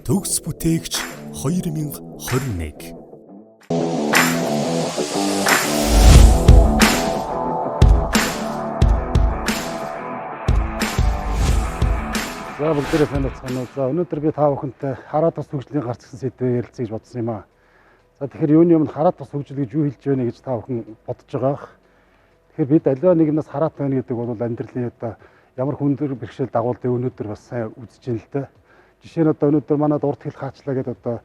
Төгс бүтээгч 2021. За бүгдээрээ сайн байна уу. За өнөөдөр би та бүхэнтэй хараад бас хөгжлийн гарц гэсэн сэдвээр ярилцъя гэж бодсон юм аа. За тэгэхээр юуны өмнө хараад бас хөгжил гэж юу хэлж байна гэж та бүхэн бодож байгаа. Тэгэхээр бид аливаа нэгнээс хараад байна гэдэг бол амьдралын одоо ямар хүндэр бэрхшээл дагуулдыг өнөөдөр бас сайн үзэж байна л да. Жишээ нь одоо өнөөдөр манад урт хэл хаачлаа гэдэг одоо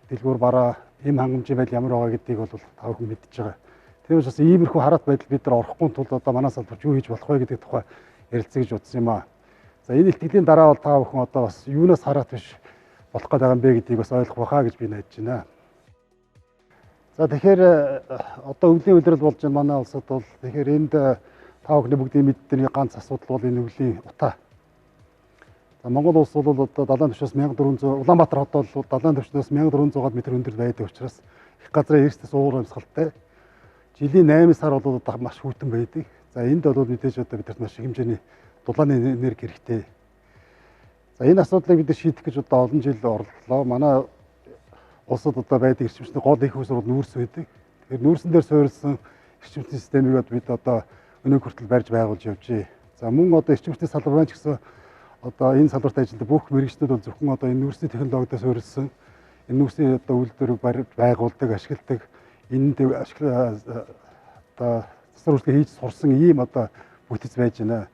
дэлгүүр бараа эм хангамжийн байдал ямар байгаа гэдгийг бол та бүхэн мэдж байгаа. Тийм учраас иймэрхүү хараад байдал бид нар орохгүй тулд одоо манай салбарт юу хийж болох вэ гэдэг тухай ярилцъя гэж бодсон юм аа. За энэ илтгэлийн дараа бол та бүхэн одоо бас юунаас хараад биш болох гэдэг юм бэ гэдгийг бас ойлгох байхаа гэж би найдаж байна. За тэгэхээр одоо өвлийн улирал болж байгаа манай улсад бол тэгэхээр энд та бүхний бүгдийн мэддэг ганц асуудал бол энэ өвлийн утаа. За Монгол улс бол одоо далайн түвшинээс 1400 Улаанбаатар хот бол далайн түвшинээс 1400 м өндөр байдаг учраас их газрын эрсдэс уур амьсгалтай. Жилийн 8 сар бол одоо маш хүйтэн байдаг. За энд бол мэдээж одоо бидэрт маш их хэмжээний дулааны энерги хэрэгтэй. За энэ асуудлыг бид шийдэх гэж одоо олон жил орлоо. Манай улсад одоо байдаг эрчимчний гол их усрууд нүүрс байдаг. Тэгэхээр нүүрсэн дээр суурилсан эрчимчний системийг бид одоо өнөө хүртэл барьж байгуулж явжээ. За мөн одоо эрчимчний салбар маань ч гэсэн одоо энэ салбарт ажилладаг бүх мэргэжнүүд бол зөвхөн одоо энэ нүүрсний технологиудаас суурилсан энэ нүүрсний одоо үйлдвэрийг барьж байгуулдаг, ашигладаг, энд одоо засвар үйлдвэр хийж сурсан ийм одоо бүтэц байж байна.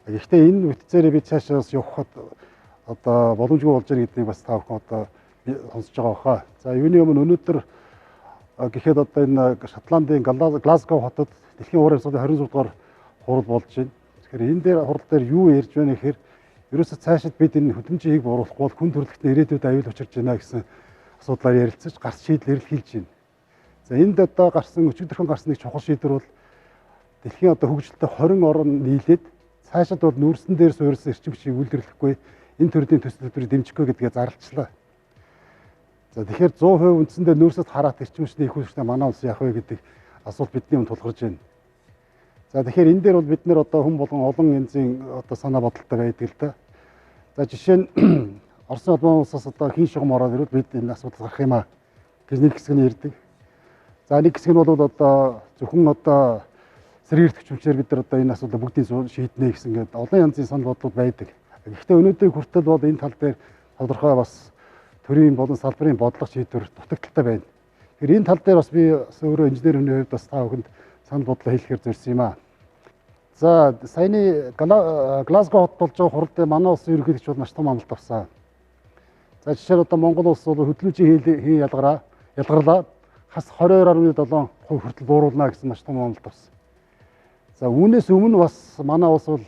Гэхдээ энэ бүтцээрээ бид цаашаас явахад одоо боломжгүй болж байгаа гэдгийг бас та бүхэн одоо сонсож байгаа баха. За юуны өмнө өнөөдөр гэхэд одоо энэ Шотландын Глазго хотод дэлхийн уур амьсгалын 26 дугаар хурал болж байна. Тэгэхээр энэ дээр хурал дээр юу ярьж байна гэхээр ерөөсөө цаашид бид энэ хөдөлмжийг бууруулахгүй бол хүн төрөлхтний ирээдүйд аюул учирч байна гэсэн асуудлаар ярилцаж гарц шийдэл эрэлхийлж байна. За энд одоо гарсан өчигдөрхөн гарсан нэг чухал шийдвэр бол дэлхийн одоо хөгжилтэй 20 орн нийлээд цаашид бол нүүрсэн дээр суурилсан эрчимчийг үйлдвэрлэхгүй энэ төрлийн төсөл төлбөрийг дэмжихгүй гэдгээ зарлалчлаа. За тэгэхээр 100% үндсэндээ нүүрсэд хараат эрчимчний их үүсвэртэй манай улс яах вэ гэдэг асуулт бидний өмнө тулгарч байна. За тэгэхээр энэ дээр бол бид нэр одоо хүн болгон олон янзын одоо санаа бодолтой байдаг л да. За жишээ нь Оросын улбан улсаас одоо хин шугам ороод ирвэл бид энэ асуудал гарах юм а гэж нэг хэсэг нь ярьдаг. За нэг хэсэг нь бол одоо зөвхөн одоо сэргийлэх хүчээр бид нар одоо энэ асуудлыг бүгдийг шийднэ гэсэн ингээд олон янзын санал бодлууд байдаг. Гэхдээ өнөөдөр хүртэл бол энэ тал дээр тодорхой бас төрийн болон салбарын бодлого шийдвэр дутагдaltaй байна. Тэгэхээр энэ тал дээр бас би өөрөө инженерийн хувьд бас та бүхэнд санал бодлоо хэлэхээр зорьсон юм аа. За саяны Глазго хот болж байгаа хурал дээр манай улсын ерөнхийлөгч бол маш том амлалт авсан. За жишээ нь одоо Монгол улс бол хөдөлмжийн хийн ялгарлаа хас 22.7% хүртэл бууруулна гэсэн маш том амлалт авсан. За үүнээс өмнө бас манай улс бол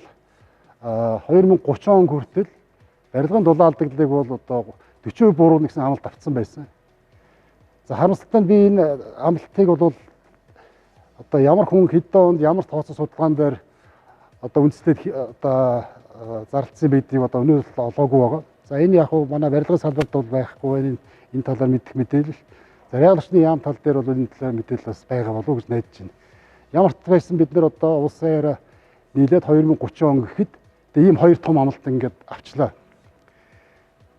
2030 он хүртэл барилгын дулаан алдагдлыг бол одоо 40% бууруулна гэсэн амлалт авсан байсан. За харамсалтай нь би энэ амлалтыг бол одоо ямар хүн хэдэн онд ямар тооцоо судалгаан дээр одоо үндэслээд одоо зарлцсан байдгийг одоо өнөө олоогүй байгаа. За энэ яг манай барилгын салбарт бол байхгүй байна. Энэ талаар мэдэх мэдээлэл. За реалчны яам тал дээр бол энэ талаар мэдээлэл бас байгаа болов уу гэж найдаж байна. Ямар ч байсан бид нар одоо улсын яриа нийлээд 2030 он гэхэд ийм хоёр том амлалт ингээд авчлаа.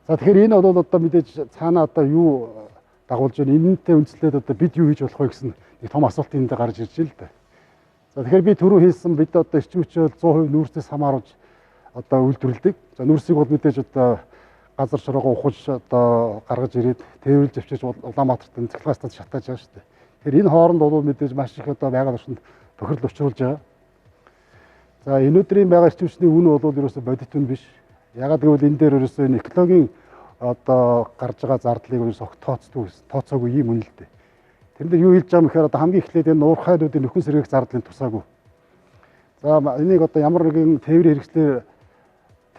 За тэгэхээр энэ бол одоо мэдээж цаанаа одоо юу дагуулж байна. Энэнтэй үндэслээд одоо бид юу хийж болох вэ гэсэн нэг том асуулт энд гарч ирж байна л да. За тэгэхээр би түрүү хэлсэн бид одоо эрчим хүчээр 100% нүүрсээс хамааруулж одоо үйлдвэрлэдэг. За нүүрсийг бол мэдээж одоо газар шорогоо ухаж одоо гаргаж ирээд тээвэрлж авчиж Улаанбаатарт цахилгаан станц шатааж байгаа шүү дээ. Тэгэхээр энэ хооронд бол мэдээж маш их одоо байгаль орчинд тохирол учруулж байгаа. За өнөөдрийн байгаа эрчимчний үн бол ерөөсөө бодит үн биш. Ягаад гэвэл энэ дээр ерөөсөө энэ экологийн одоо гарч байгаа зардлыг ерөөсөө тооцоогүй юм үн л дээ. Тэр дээр юу хэлж байгаа юм гэхээр одоо хамгийн эхлээд энэ уурхайдуудын нөхөн сэргээх зардлын тусаагүй. За энийг одоо ямар нэгэн тээврийн хэрэгслээр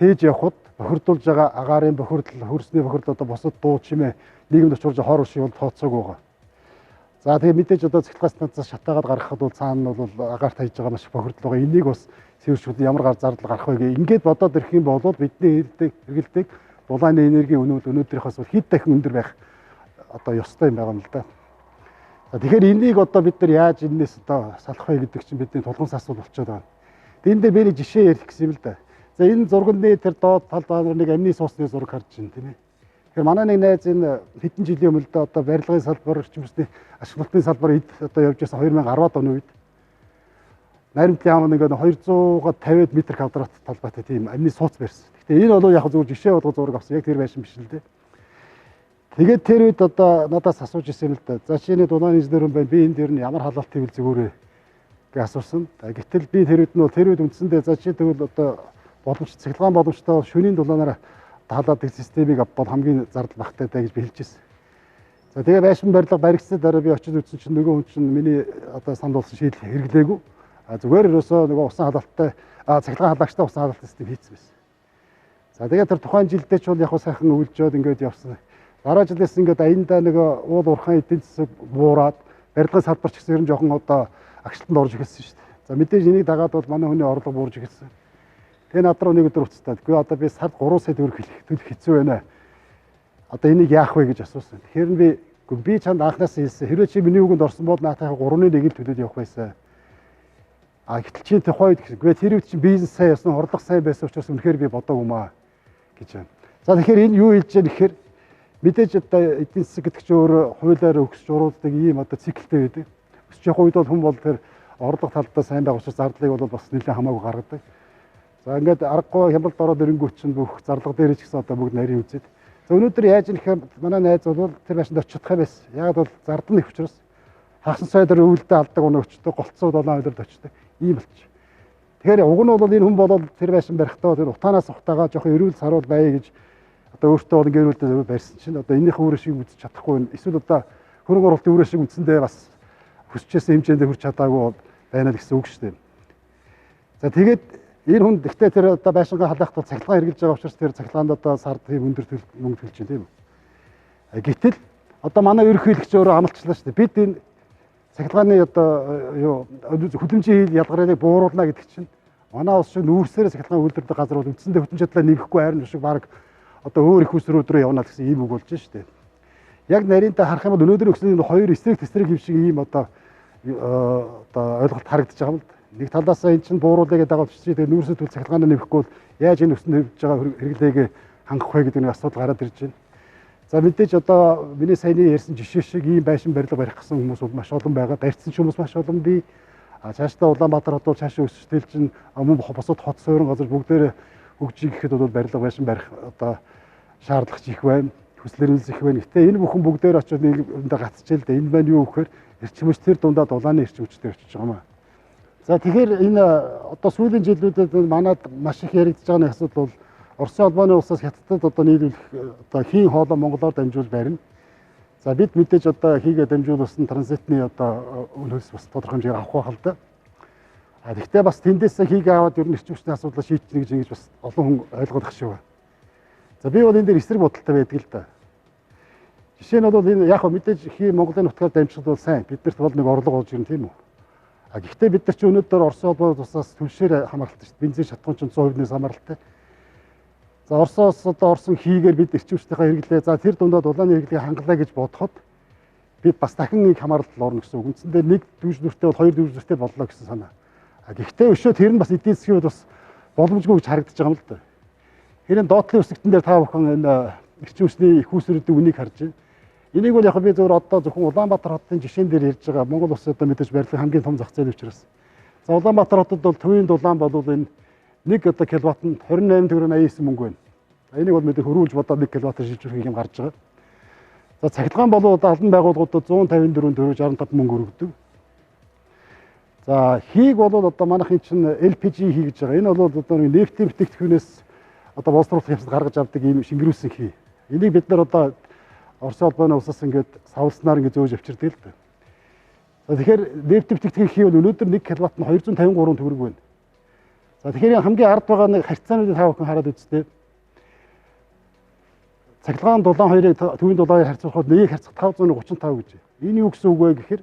тээж явхад бохирдуулж байгаа агаарын бохирдол, хөрсний бохирдол одоо бусад дуу чимээ нийгэмд очруулж хор уршиг бол тооцоогүй байгаа. За тэгээ мэдээж одоо цахилгаан станцаас шатаагаад гаргахад бол цаана бол агаарт хайж байгаа маш их бохирдол байгаа. Энийг бас цэвэршүүл ямар зардал гарах вэ гэ. Ингээд бодоод ирэх юм бол бидний хэрэгэлдэг дулааны энергийн үнэ өнөөдрийнхээс бол хэд дахин өндөр байх одоо ёстой юм байгаа юм л да. Тэгэхээр энийг одоо бид нар яаж энэс одоо салах вэ гэдэг чинь бидний тулгын асуул болчиход байна. Энд дээр би нэг жишээ ярих гэсэн юм л да. За энэ зурганы тэр доод талд нэг амны суусны зураг харж байна тийм ээ. Тэгэхээр манай нэг найз энэ хэдэн жилийн өмнө л одоо барилгын салбар, орчмөсний ашиглалтын салбар одоо явж байсан 2010-ад оны үед Найрамдлын яам нэг 250 м квадрат талбайтай тийм амны сууц барьсан. Гэхдээ энэ бол яг зөвхөн жишээ болгох зураг авсан. Яг тэр байшин биш л дээ. Тэгээд тэр үед одоо надаас асууж ирсэн л да. За чиний дулаан инженер юм байна. Би энэ дээр нь ямар халаалт хийвэл зүгээрээ гэж асуусан. Гэтэл би тэр үед нь тэр үед үндсэндээ за чи тэгвэл одоо цахилгаан боломжтой шөнийн дулаанаар халаадаг системийг авбал хамгийн зардал багтай даа гэж би хэлж ирсэн. За тэгээ байшин барилга баригдсны дараа би очиж үзсэн чинь нөгөө хүн чинь миний одоо санал болсон шийдэл хэрэглээгүй. Зүгээр ерөөсөө нөгөө усан халаалттай цахилгаан халагчтай усан халаалттай систем хийцсэн байсан. За тэгээд тэр тухайн жилдээ ч бол яг сайхан өвлжөөд ингээд явсан. Дараа жилээс ингээд аяндаа нөгөө уул уурхайн эдийн засаг буураад барилгын салбар ч гэсэн ер нь жоохон одоо агшлтанд орж ирсэн шүү дээ. За мэдээж энийг дагаад бол манай хүний орлого буурж ирсэн. Тэгээ над руу нэг өдөр уцтаад үгүй одоо би сард 3 сая төгрөг төлөх хэцүү байна. Одоо энийг яах вэ гэж асуусан. Тэгэхээр би чанд анхнаас хэлсэн. Хэрвээ чи миний үгэнд орсон бол наатайхан 3-1 л төлөөд явах байсан. Гэтэл чи тухайд үгүй тэр үед чинь бизнес сайн ясан, орлого сайн байсан учраас үнэхээр би бодоогүй маа гэж байна. За тэгэхээр энэ юу хэлж байгаа нэхэр мэдээж одоо эдийн засаг гэдэг чинь өөрөө хуулиар өгсөж уруулдаг ийм одоо циклтэй байдаг. Өсч явах үед бол хүн бол тэр орлого талдаа сайн байх учраас зардлыг бол бас нэлээд хамаагүй гаргадаг. За ингээд аргагүй хямралд ороод ирэнгүүт чинь бүх зарлага дээр ч гэсэн одоо бүгд нарийн үзээд. За өнөөдөр яаж нэхэр манай найз бол тэр машинд очиж чадах байсан. Яг бол зардал нэг учраас хагас сайдэр өвөлдөө алдаг өнөө очдог, голцоо 7 өдөрд очдог. Ийм болчих. Тэгэхээр уг нь бол энэ хүн бол тэр байшин барихтаа тэр утаанаас ухтаага жоохон эрүүл саруул байе гэж одоо өөртөө бол гэр бүлдээ барьсан чинь одоо энэних үүрэг шиг үзэж чадахгүй байна. Эсвэл одоо хөрөнгө оруулалтын үүрэг шиг үндсэндээ бас хүсчээсэн хэмжээнд хүрч чадаагүй байна л гэсэн үг шүү дээ. За тэгээд энэ хүн гэхдээ тэр одоо байшингаа халаахт бол цахилгаан хэрэгжилж байгаа учраас тэр цахилгаанд одоо сард тийм өндөр мөнгө төлж байна тийм үү. Гэтэл одоо манай ерөнхийлөгч өөрөө амлалчлаа шүү дээ. Бид энэ цахилгааны одоо хөдөлмжийн хил ялгарыг бууруулна гэдэг чинь манай улс шиг нүүрсээр цахилгаан үйлдвэрлэдэг газар бол үндсэндээ хөдөлмж чадлаа нэмэхгүй хайрын шиг баг одоо өөр их усрууд руу явна гэсэн ийм үг болж шүү дээ. Яг нарийнтаа харах юм бол өнөөдөр өгсөн энэ хоёр эсрэг тэсрэг юм шиг ийм одоо ойлголт харагдаж байгаа юм л да. Нэг талаас энэ чинь бууруулъя гэдэг дагавч чи тэгээ нүүрсээ төл цахилгаанд нэмэхгүй бол яаж энэ өсөнд хөвж байгаа хэрэглээг хангах вэ гэдэг нэг асуудал гараад ирж байна. За мэдээж одоо миний саяны ярьсан жишээ шиг ийм байшин барилга барих гэсэн хүмүүс маш олон байгаа. Барьсан ч хүмүүс маш олон бий. Цаашдаа Улаанбаатар хот бол цаашаа өсөлтөл чинь мөн босод хот суурин газар бүгдээр хөгжиж гэхэд бол барилга байшин барих одоо шаардлага их байна. Хүслэрэлс их байна. Гэтэ энэ бүхэн бүгдээр очиод нэгэндээ гацчихэл дээ. Энэ маань юу гэхээр эрчим хүч тэр дундаа дулааны эрчим хүчтэй очиж байгаа юм аа. За тэгэхээр энэ одоо сүүлийн жилүүдэд манад маш их яригдж байгаа нэг асуудал бол Оросын холбооны улсаас хятадд одоо нийлүүлэх одоо хийн хоолой Монголоор дамжуул барина. За бид мэдээж одоо хийгээ дамжуулсан транзитны одоо үнэлс бас тодорхой хэмжээгээр авах байх л да. Гэхдээ бас тэндээсээ хийгээ аваад ер нь эрчим хүчний асуудлаа шийдчихнэ гэж бас олон хүн ойлгох шиг байна. За би бол энэ дээр эсрэг бодолтой байдаг л да. Жишээ нь бол энэ яг мэдээж хийн Монголын нутгаар дамжуулах бол сайн. Биднэрт бол нэг орлого олж ирнэ тийм үү? Гэхдээ бид нар чи өнөөдөр Оросын холбооны улсаас түлшээр хамааралтай шүү дээ. Бензин шатхуун чинь 100%-ээс хамааралтай. За Оросоос одоо орсон хийгээр бид эрчим хүчнийхээ хэрэглээ. За тэр дундаа дулааны хэрэглэгийг хангалаа гэж бодоход бид бас дахин нэг хамааралд орно гэсэн үг. Үндсэндээ нэг дүүж нүртэй бол хоёр дүүж нүртэй боллоо гэсэн санаа. Гэхдээ өшөө тэр нь бас эдийн засгийн хувьд бас боломжгүй гэж харагдаж байгаа юм л да. Хэрэг доотлын үсэгтэн дээр та бүхэн энэ эрчим хүчний их үүсвэрүүдийн үнийг харж байна. Энийг бол яг би зөвөр одоо зөвхөн Улаанбаатар хотын жишээн дээр ярьж байгаа. Монгол улс одоо мэдээж барилгын хамгийн том зах зээл учраас. За Улаанбаатар хотод бол төвийн дулаан бол энэ 1 одоо киловаттанд 28 төгрөг 89 мөнгө байна. Энийг бол мэдээ хөрвүүлж бодоод 1 киловатт шилжүүлэх юм гарч байгаа. За цахилгаан болоод албан байгууллагуудад 154 төгрөг 65 мөнгө өргөдөг. За хийг бол одоо манайхын чинь LPG хий гэж байгаа. Энэ бол одоо нефтийн бүтээгдэхүүнээс одоо боловсруулах явцад гаргаж авдаг ийм шингэрүүлсэн хий. Энийг бид нар одоо Оросын холбооны улсаас ингээд савлснаар ингээд зөөж авчирдаг л да. За тэгэхээр нефтийн бүтээгдэхүүн хий бол өнөөдөр 1 киловаттнд 253 төгрөг байна. За тэгэхээр хамгийн ард байгаа нэг харьцаануудыг та бүхэн хараад үзтээ. Цахилгаан дулаан хоёрыг төвийн дулааныг харьцуулахад нэгийг харьцах 535 гэж. Энэ юу гэсэн үг вэ гэхээр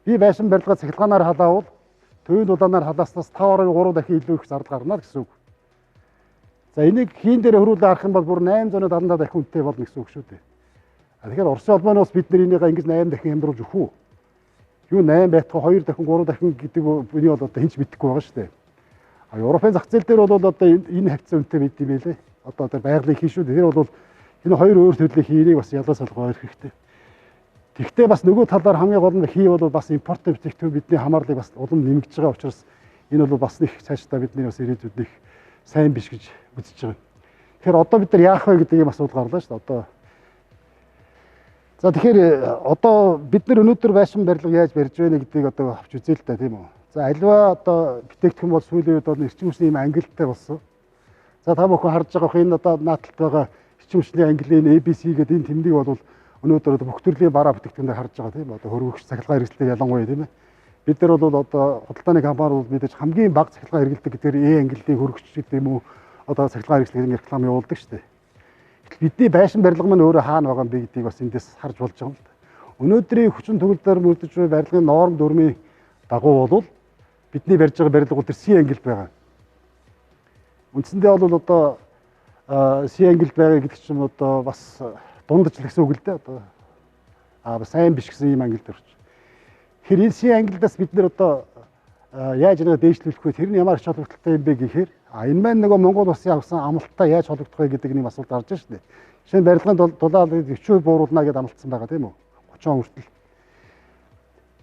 би байшин барилгаа цахилгаанаар халаавал төвийн дулаанаар халааснаас 5.3 дахин илүү их зардал гарна гэсэн үг. За энийг хийн дээр хөрвүүлээ харах юм бол бүр 875 дахин үнэтэй болно гэсэн үг шүү дээ. Тэгэхээр Оросын холбооноос бид нар энийг ингэж 8 дахин хямдруулж өгөх үү? Юу 8 байтгаа 2 дахин 3 дахин гэдэг үний бол одоо хинч мэдэхгүй байгаа шүү дээ. Европын зах зээл дээр бол одоо энэ хавцаа үнэтэй байд юм байлээ. Одоо тэр байгалийн хийшүүд тэр бол энэ хоёр өөр төрлийн хийнийг бас ялгаж солгоо хэрэгтэй. Тэгвэл бас нөгөө талаар хамгийн гол нь хий бол бас импорт бүтээгдэхүүн бидний хамаарлыг бас улам нэмэгдэж байгаа учраас энэ бол бас нэг цаашдаа бидний бас ирээдүйд нэг сайн биш гэж үзэж байгаа. Тэгэхээр одоо бид нар яах вэ гэдэг ийм асуудал гарлаа шүү дээ. Одоо за тэгэхээр одоо бид нар өнөөдөр байшин барилга яаж барьж байна гэдгийг одоо авч үзье л да тийм үү. За альва одоо бүтээгдэхүүн бол сүүлийн үед бол эрчим хүчний юм ангилалтай болсон. За та бүхэн харж байгаа энэ одоо нааталт байгаа эрчим хүчний ангилын ABC гэдэг энэ тэмдэг бол өнөөдөр бүх төрлийн бараа бүтээгдэхүүнээр харж байгаа тийм одоо хөрвөгч цахилгаан хэрэгслийг ялангуяа тийм ээ. Бид нар бол одоо худалдааны компани бол мэдээж хамгийн бага цахилгаан хэрэглэдэг гэдгээр ангиллын хөрвөгч гэдэг юм уу одоо цахилгаан хэрэгслийг реклам явуулдаг шүү дээ. Бидний байшин барилга маань өөрөө хаана байгаа юм бэ гэдгийг бас эндээс харж болж байгаа юм л да. Өнөөдрийн хүчин төгөлдөр мөрдөж буй барилгын норм дүрмийн дагуу бол бидний барьж байгаа барилга бол тэр C ангилд байгаа. Үндсэндээ бол одоо C ангилд байгаа гэдэг чинь одоо бас дундаж л гэсэн үг л дээ одоо сайн биш гэсэн юм ангилд орч. Тэгэхээр энэ C ангилдаас бид нэр одоо яаж нэг дээшлүүлэх вэ? Тэр нь ямар ч холбогдолтой юм бэ гэхээр энэ маань нөгөө Монгол улсын авсан амлалттай яаж холбогдох вэ гэдэг нэг асуулт гарч байна шүү дээ. Жишээ нь барилгын дулаалыг 40% бууруулна гэдээ амлалтсан байгаа тийм үү? 30 он хүртэл.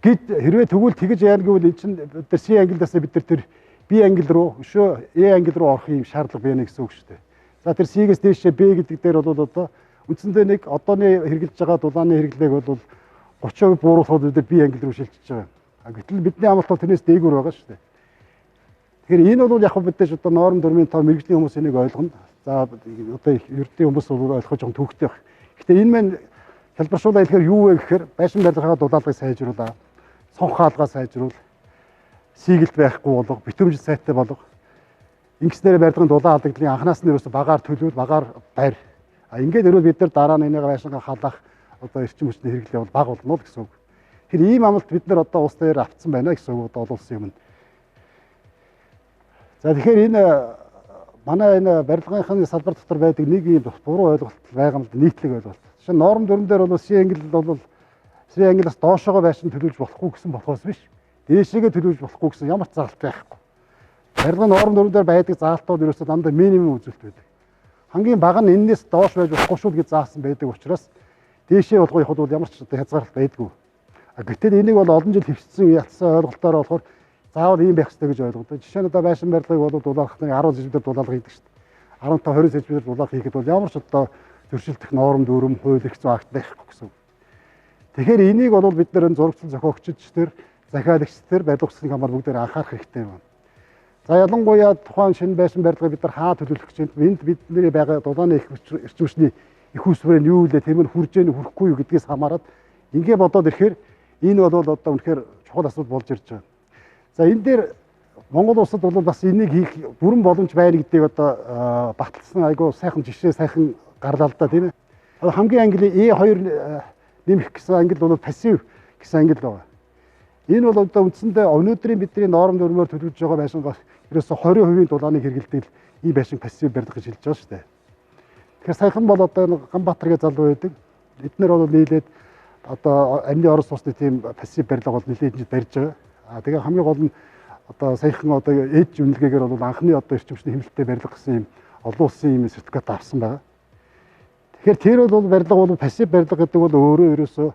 Гэд хэрвээ тэгвэл тэгж яана гэвэл эн чинь бид нар C ангилдаас бид нар тэр B ангил руу өшөө E ангил руу орох юм шаардлага байна гэсэн үг шүү дээ. За тэр C-гээс дээшээ B гэдэг дээр бол одоо үндсэндээ нэг одооны хэрэгжилж байгаа дулааны хэрэглээг бол 30% бууруулахад бид B ангил руу шилжиж байгаа. Гэтэл бидний амлалт бол тэрнээс дээгүүр байгаа шүү дээ. Тэгэхээр энэ бол яг мэдээж одоо норм дүрмийн тоо мэрэгжлийн хүмүүс энийг ойлгоно. За одоо ердийн хүмүүс бол ойлгож байгаа төвхтэй байна. Гэхдээ энэ маань хэлбэршүүлээ хэлэхээр юу вэ гэхээр байшин барилгын дулаалгыг сайжруулаа, цонх хаалгаа сайжруул, сийгэлт байхгүй болгох, битүүмжил сайтай болгох. Ингэснээр барилгын дулаан алдагдлын анханаас нь ерөөсө багаар төлөвлөл, багаар барь. Ингээд ерөө бид нар дараа нь энийг байшингаа халаах одоо эрчим хүчний хэрэглээ бол бага болно л гэсэн үг. Тэр ийм амлалт бид нар одоо улс дээр авцсан байна гэсэн үг одоо улсын юм. За тэгэхээр энэ манай энэ барилгын салбар дотор байдаг нэг ийм буруу ойлголт байгаа юм л нийтлэг ойлголт. Жишээ нь норм дүрм дээр бол C ангил бол C ангилаас доошоогоо байшин төлөвлөж болохгүй гэсэн болохоос биш. Дээшээгээ төлөвлөж болохгүй гэсэн ямар ч заалт байхгүй. Барилгын норм дүрм дээр байдаг заалтууд ерөөсөө дандаа минимум үзүүлэлт байдаг. Хамгийн бага нь энэс доош байж болохгүй шүү гэж заасан байдаг учраас дээшээ болгох явахд бол ямар ч хязгаарлалт байдгүй. Гэтэл энийг бол олон жил хэвчсэн ятсан ойлголтоор болохоор заавал ийм байх хэрэгтэй гэж ойлгодог. Жишээ нь одоо байшин барилгыг бол дулаалгах нэг 10 см дулаалга хийдэг шүү дээ. 15-20 см дулаалга хийхэд бол ямар ч одоо зөрчилдөх норм дүрм хууль эрх зүйн акт байхгүй гэсэн. Тэгэхээр энийг бол бид нэр зурагчлал зохиогчдтэр, захиалагч төр барилга ухсны компани бүгдээр анхаарах хэрэгтэй байна. За ялангуяа тухайн шинэ байшин барилгыг бид нар хаа төлөвлөх гэж энд бидний байгаа дулааны эрчим хүчний их усврын юу вэ? Тэр нь хүрж ийн хүрэхгүй юу гэдгээс хамаарат ингээ бодоод ирэхээр энэ бол одоо үнэхээр чухал асуудал болж ирж байгаа. За энэ дээр Монгол улсад бол бас энийг хийх бүрэн боломж байна гэдгийг одоо баталсан айгүй сайхан жишээ сайхан гарлаа л да тийм ээ. Хамгийн англи E2 нэмэх гэсэн англи бол пассив гэсэн англи байгаа. Энэ бол одоо үндсэндээ өнөөдрийн бидний норм дүрмээр төлөвлөж байгаа байшин ерөөсө 20% дулааныг хэрэглэдэг ийм байшин пассив барилга гэж хэлж байгаа шүү дээ. Тэгэхээр саяхан бол одоо Ганбаатаргийн залуу байдаг. Эднэр бол нийлээд одоо амны орос усны тийм пассив барилга бол нэлээд барьж байгаа. Тэгээ хамгийн гол нь одоо саяхан одоо ээж үнэлгээгээр бол анхны одоо эрчим хүчний хэмнэлттэй барилга гэсэн юм олон улсын юм сертификат авсан байгаа. Тэгэхээр тэр бол барилга бол пассив барилга гэдэг бол өөрөө ерөөсөө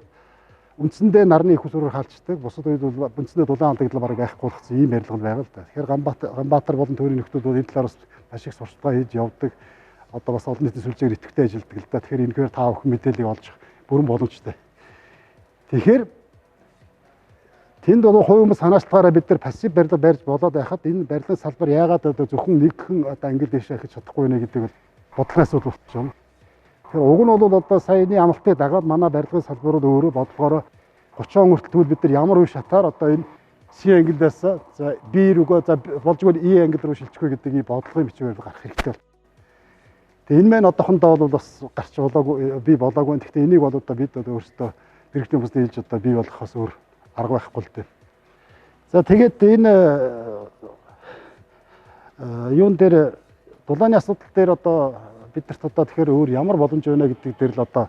үндсэндээ нарны их усраар хаалцдаг. Бусад үед бол үндсэндээ дулаан алдагдал бараг байхгүй болсон ийм барилга байгаа л да. Тэгэхээр Ганбаатар болон төвийн нөхдүүд бол энэ талаас маш их сурталчилгаа хийж явдаг. Одоо бас олон нийтийн сүлжээг идэвхтэй ажилладаг л да. Тэгэхээр энэхээр та бүхэн мэдээллийг олж бүрэн боломжтой. Тэгэхээр тэнд бол хувь хүмүүс санаачлагаараа бид нар пассив барилга барьж болоод байхад энэ барилгын салбар яагаад одоо зөвхөн нэгхэн одоо ангил дэше хийж чадахгүй нэ гэдэг бол бодлогын асуудал болчих юм. Тэгэхээр уг нь бол одоо саяны амлалтыг дагаад манай барилгын салбар бол өөрөө бодлогоороо 30 он хүртэл бид нар ямар үе шатаар одоо энэ C ангилаас за B рүүгөө за болжгүй E ангил руу шилжих вэ гэдгийг бодлогын бичгээр гарах хэрэгтэй байна. Тэгээ энэ маань одоохондоо бол бас гарч болоогүй би болоогүй. Гэхдээ энийг бол одоо бид өөрсдөө дэргэжлийн хүмүүсд хэлж одоо бий болгохоос өөр арга байхгүй л дээ. За тэгээд энэ юун дээр дулааны асуудал дээр одоо бидэрт одоо тэгэхээр өөр ямар боломж байна гэдэг дээр л одоо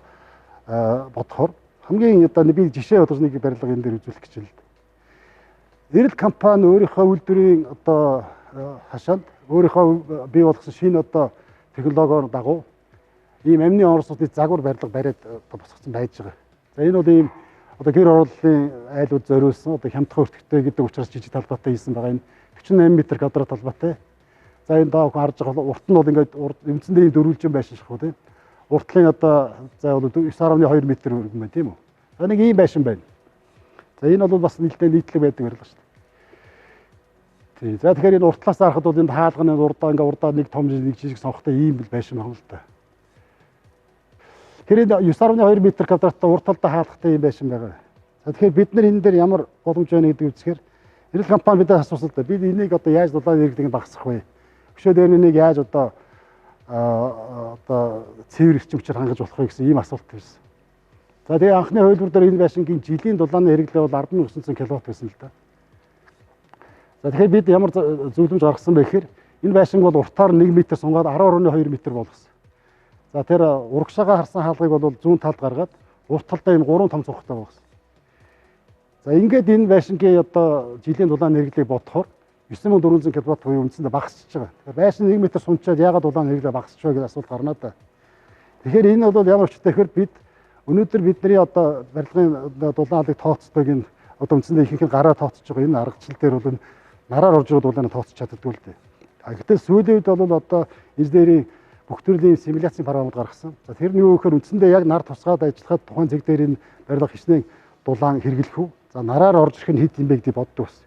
бодохоор хамгийн одоо би жишээ бодож нэг барилга энэ дээр үзүүлэх гэж байна. Эрэл компани өөрийнхөө үйлдвэрийн одоо хашаанд өөрийнхөө бий болгосон шинэ одоо технологиор дагуу ийм амны орсуудын загвар барилга бариад босгоцсон байж байгаа. За энэ бол ийм одоо гэр ороллын айлууд зориулсан одоо хямдхан өртөгтэй гэдэг учраас жижиг талбайтай хийсэн байгаа. Энэ 48 м квадрат талбайтай. За энэ даах харж байгаа урт нь бол ингээд үндсэндээ ийм дөрвөлжин байшин шахуу тийм. Уртлын одоо за бол 9.2 м өргөн байна тийм үү. За нэг ийм байшин байна. За энэ бол бас нэлээд нийтлэг байдаг барилга шүү дээ. Тий. За тэгэхээр энэ уртлаас харахад бол энэ хаалганы урдаа нэг том нэг жижиг сонхтой ийм байшин байна л да. Тэгэхээр 9.2 м квадраттай урт талдаа хаалгатай ийм байшин байгаа. За тэгэхээр бид нар энэ дээр ямар боломж байна гэдэг үзэхээр эрэл компани бидээс асуусан л да. Бид энийг одоо яаж дулаан иргэдэг багасгах вэ? Өшөө дээр нэг яаж одоо цэвэр эрчимчээр хангаж болох вэ гэсэн ийм асуулт байсан. За тэгээ анхны хувилбар дээр энэ байшингийн жилийн дулааны хэрэглээ бол 10,900 кВт байсан л да. За тэгэхээр бид ямар зөвлөмж гаргасан бэ гэхээр энэ байшинг бол уртаар 1 м сунгаад 12.2 м болгосон. За тэр урагшаага харсан хаалгыг бол зүүн талд гаргаад урт талдаа энэ 3 том цонхтой болгосон. За ингээд энэ байшингийн одоо жилийн дулааны хэрэглээг бодохоор 9400 кВт буюу үндсэндээ багасч байгаа. Тэгэхээр байшин 1 м сунчаад яагаад дулааны хэрэглээ багасч вэ гэдэг асуулт гарна да. Тэгэхээр энэ бол ямар ч тэгэхээр бид өнөөдөр бидний одоо барилгын дулаалыг тооцдог энэ одоо үндсэндээ ихэнх нь гараар тооцож байгаа энэ аргачлал дээр бол нараар орж байгаа дулааны тооцож чаддгүй л дээ. Гэхдээ сүүлийн үед бол одоо инженерийн бүх төрлийн симуляцийн програмууд гаргасан. За тэр нь юу гэхээр үндсэндээ яг нар тусгаад ажиллахад тухайн зэг дээр энэ барилга хичнээн дулаан хэрэглэх үү? За нараар орж ирэх нь хэд юм бэ гэдгийг боддог бас.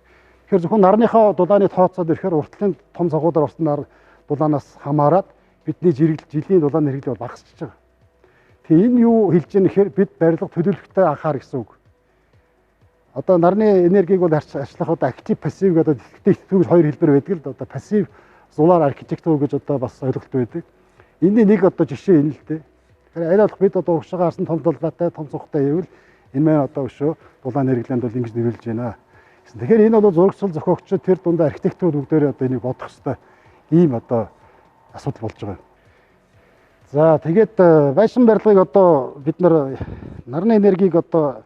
Тэгэхээр зөвхөн нарныхаа дулааны тооцоод ирэхээр уртлын том цагуудаар орсон нар дулаанаас хамаарат бидний жилийн дулааны хэрэглээ бол багасч байгаа. Тэгээ энэ юу хэлж байгаа нэхээр бид барилга төлөвлөлтөд анхаар гэсэн үг. Одоо нарны энергийг бол арчлах одоо актив пассив гэдэг тэгтээ хоёр хэлбэр байдаг л да. Одоо пассив зулаар архитектур гэж одоо бас ойлголт байдаг. Энэний нэг одоо жишээ энэ л дээ. Тэгэхээр аль болох бид одоо урагшаага харсан том талбайтай том цонхтой байвал энэ маань одоо өшөө дулааны хэрэглээнд бол ингэж нөлөөлж байна гэсэн. Тэгэхээр энэ бол зурагчил зохиогчид тэр дундаа архитектурууд бүгдээрээ одоо энийг бодох хэрэгтэй ийм одоо асуудал болж байгаа. За тэгээд байшин барилгыг одоо бид нар нарны энергийг одоо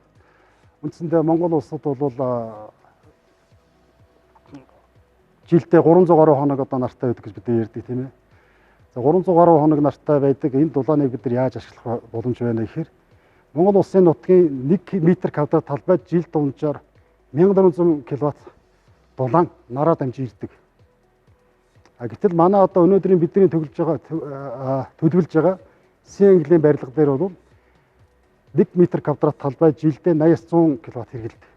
үндсэндээ Монгол улсад бол жилдээ 300 гаруй хоног одоо нартай байдаг гэж бид ярьдаг тийм ээ. За 300 гаруй хоног нартай байдаг энэ дулааныг бид нар яаж ашиглах боломж байна гэхээр Монгол улсын нутгийн 1 м квадрат талбайд жил дунджаар 1400 кВт дулаан нараа дамжин ирдэг. Гэтэл манай одоо өнөөдрийн бидний төлөвлөж байгаа Синглийн барилга дээр бол 1 м квадрат талбай жилдээ 80-100 кВт хэрэгэлдэг.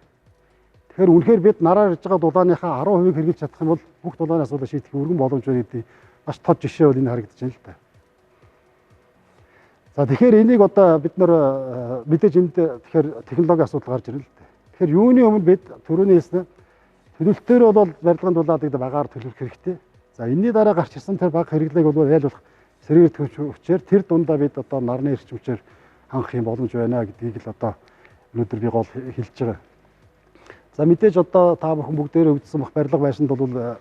Тэгэхээр үнэхээр бид нараар ирж байгаа дулааныхаа 10% хэрэглэж чадах юм бол бүх дулааны асуудлыг шийдэх өргөн боломж байна гэдэг маш тод жишээ бол энэ харагдаж байна л да. За тэгэхээр энийг одоо бид нар мэдээж энд тэгэхээр технологийн асуудал гарч ирнэ л да. Тэгэхээр юуны өмнө бид түрүүний хэлсэн төлөвлөлтөөр бол барилгын дулаалыг багаар төлөвлөх хэрэгтэй. За энэний дараа гарч ирсэн тэр бага хэрэглээг бол аль болох сэргээр төвчээр тэр дундаа бид одоо нарны эрчимчээр хангах юм боломж байна гэдгийг л одоо өнөөдөр би гол хэлж байгаа. За мэдээж одоо та бүхэн бүгдээрээ үзсэн бах барилга байшинд бол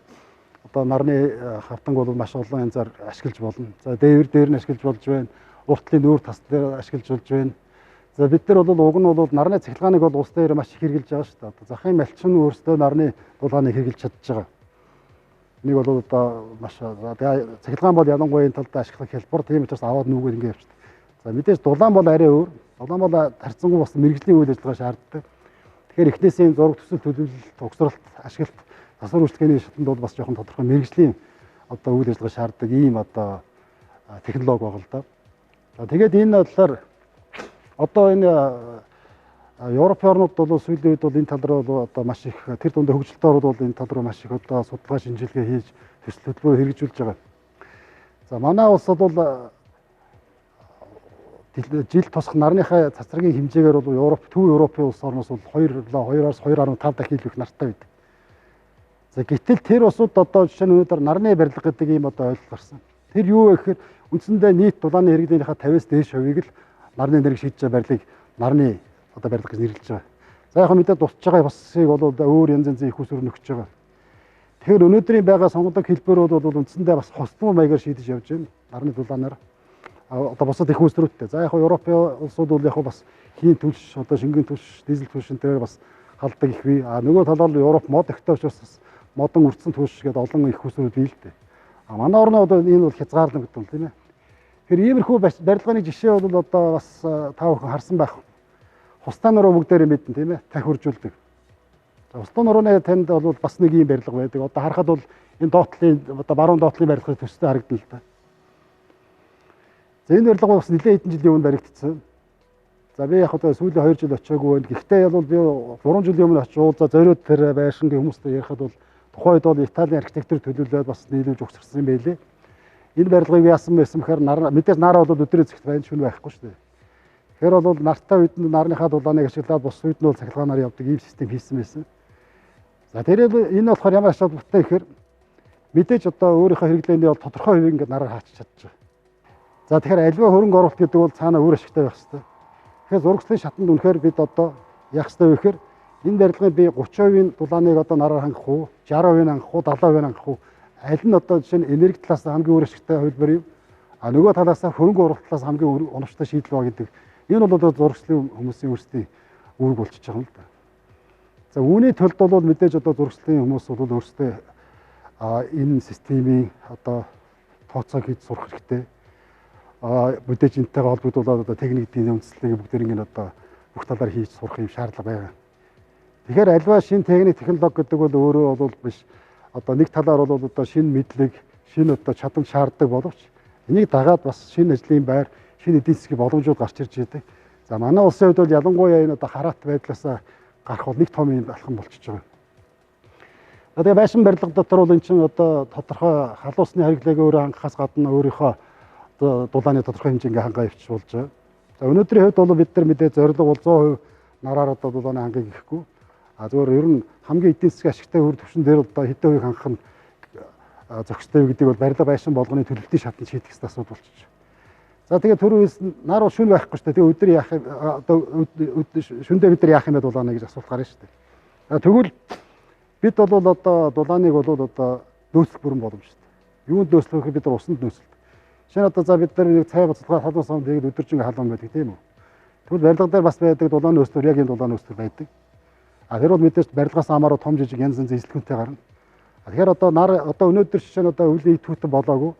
одоо нарны хавтанг бол маш олон янзаар ашиглаж болно. За дээвэр дээр нь ашиглаж болж байна. Уртлын нүүр тас дээр ашиглаж болж байна. За бид нар бол уг нь бол нарны цахилгааныг бол улс дээр маш их хэрэгжилж байгаа шүү дээ. Одоо захын малчин өөрсдөө нарны дулааныг хэрэгжилж чадж байгаа. Нэг бол одоо маш цахилгаан бол ялангуяа энэ талд ашиглах хэлбэр тийм учраас аваад нүгэл ингэ явчихдаг. За мэдээж дулаан бол арай өөр. Дулаан бол харьцангуй бас мэрэгжлийн үйл ажиллагаа шаарддаг. Тэгэхээр эхнээсээ зураг төсөл төлөвлөлт, угсралт, ашиглалт, засвар үйлчлэгээний шатанд бол бас жоохон тодорхой мэрэгжлийн одоо үйл ажиллагаа шаарддаг ийм одоо технологи байгаа л да. За тэгээд энэ талаар одоо энэ Европын орнууд бол сүүлийн үед бол энэ тал руу одоо маш их тэр дундаа хөгжилтэй орнууд бол энэ тал руу маш их одоо судалгаа шинжилгээ хийж төсөл хөтөлбөр хэрэгжүүлж байгаа. За манай улсад бол жил тусах нарныхаа цацрагийн хэмжээгээр бол төв Европын улс орноос бол 2.5 дахин илүү их нартай байдаг. За гэтэл тэр улсууд одоо жишээ нь өнөөдөр нарны барилга гэдэг ийм одоо ойлголт гарсан. Тэр юу вэ гэхээр үндсэндээ нийт дулааны хэрэглээнийхээ 50-аас дээш хувийг л нарны энерги шийдэж байгаа барилгыг нарны одоо барилга гэж нэрлэж байгаа. За яг мэдээ дутж байгаа басыг бол өөр янз янзын их усүр нөхөж байгаа. Тэгэхээр өнөөдрийн байгаа сонгодог хэлбэр бол үндсэндээ бас хостмол маягаар шийдэж явж байна. Нарны дулаанаар одоо босод их усруудтай. За яг Европын улсууд бол яг бас хийн түлш одоо шингэн түлш, дизель түлш энэ бас халддаг их бий. Нөгөө талаар Европ мод өгтэй учраас модон үрдсэн түүш гээд олон их усрууд бий л дээ. А манай орны одоо энэ бол хязгаарлагдсан гэдэг тийм ээ. Тэгэхээр иймэрхүү барилгааны жишээ бол одоо бас та бүхэн харсан байх. Хустай нуруу бүгдээрээ мэднэ тийм ээ. Тахи үржүүлдэг. За хустай нурууны танд бол бас нэг ийм барилга байдаг. Одоо харахад бол энэ доотлын одоо баруун доотлын барилгын төстэй харагдана л да. За энэ барилга бас нэлээд хэдэн жилийн өмнө баригдсан. За би яг одоо сүүлийн 2 жил очиагүй байна. Гэхдээ бол би 3 жилийн өмнө очиж за зориуд тэр байшингийн хүмүүстэй ярихад бол тухайн үед бол Италийн архитектур төлөвлөлөөд бас нийлүүлж өгсөрсөн юм байлээ. Энэ барилгыг яасан байсан бэхээр мэдээж нар бол өдрөө зэгт байна шүн байхгүй шүү дээ. Тэгэхээр бол нартай үед нь нарныхаа дулааныг ашиглаад бус үед нь бол цахилгаанаар явдаг ийм систем хийсэн байсан. За тэрээр энэ болохоор ямар ач холбогдолтой гэхээр мэдээж одоо өөрийнхөө хэрэглээний бол тодорхой хувийг ингээд нараар хаачих чадчих. За тэгэхээр аливаа хөрөнгө оруулалт гэдэг бол цаанаа өөр ашигтай байх хэрэгтэй. Тэгэхээр зурагчлалын шатанд үнэхээр бид одоо яах ёстой вэ гэхээр энэ барилгын би 30%-ийн дулааныг одоо нараар хангах уу, 60%-ийг хангах уу, 70%-ийг хангах уу? Аль нь одоо жишээ нь энерги талаас хамгийн өөр ашигтай хувилбар юм. А нөгөө талаас хөрөнгө оруулалт талаас хамгийн оновчтой шийдэл ба гэдэг. Энэ бол одоо зурагчлалын хүмүүсийн өөрсдийн үүрэг болчихж байгаа юм л да. За үүний төлд бол мэдээж одоо зурагчлалын хүмүүс бол өөрсдөө энэ системийн одоо тооцоог хийж сурах хэрэгтэй. Мэдээж энэтэйгээ холбогдуулаад одоо техникийн үндэслэлийг бүгдээр ингэ одоо бүх талаар хийж сурах юм шаардлага байгаа. Тэгэхээр альва шинэ техник технологи гэдэг бол өөрөө бол биш. Одоо нэг талаар бол одоо шинэ мэдлэг, шинэ одоо чадамж шаарддаг боловч энийг дагаад бас шинэ ажлын байр, шинэ эдийн засгийн боломжууд гарч ирж байдаг. За манай улсын хувьд бол ялангуяа энэ одоо хараат байдлаас гарах бол нэг том юм алхам болчихж байгаа. Тэгээ байшин барилга дотор бол эн чинь одоо тодорхой халуусны хариглааг өөрөө хангахаас гадна өөрийнхөө одоо дулааны тодорхой хэмжээнд хангаа явчих болж байгаа. За өнөөдрийн хувьд бол бид нар мэдээ зорилго бол 100% нараар одоо дулааны хангыг гэхгүй. А зөвөр ер нь хамгийн эдийн засгийн ашигтай үр төвшин дээр одоо хэдэн хувийг хангах нь зохистой гэдэг бол барилга байшин болгоны төлөвлөлтийн шатанд шийдэх ёстой асуудал болчихж байна. За тэгээд түрүүс нар бол шүн байхгүй шүү дээ. Тэгээд өдөр яах одоо шүндээ бид нар яах юм бэ дулаана гэж асуулт гарна шүү дээ. Тэгвэл бид бол одоо дулааныг бол одоо нөөцлөх бүрэн боломжтой. Юунд нөөцлөх вэ? Бид нар усанд нөөцлөдөг. Жишээ нь одоо за бид нар нэг цай буцалгаа халуун савнд тэгээд өдөржин халуун байдаг тийм үү? Тэгвэл барилга дээр бас байдаг дулаан нөөцлөр яг энэ дулаан нөөцлөр байдаг. Тэр бол мэдээж барилгаас хамаараа том жижиг янз янзын эзлэгэнтэй гарна. Тэгэхээр одоо нар одоо өнөөдөр жишээ нь одоо үлийн итгүүтэн болоогүй.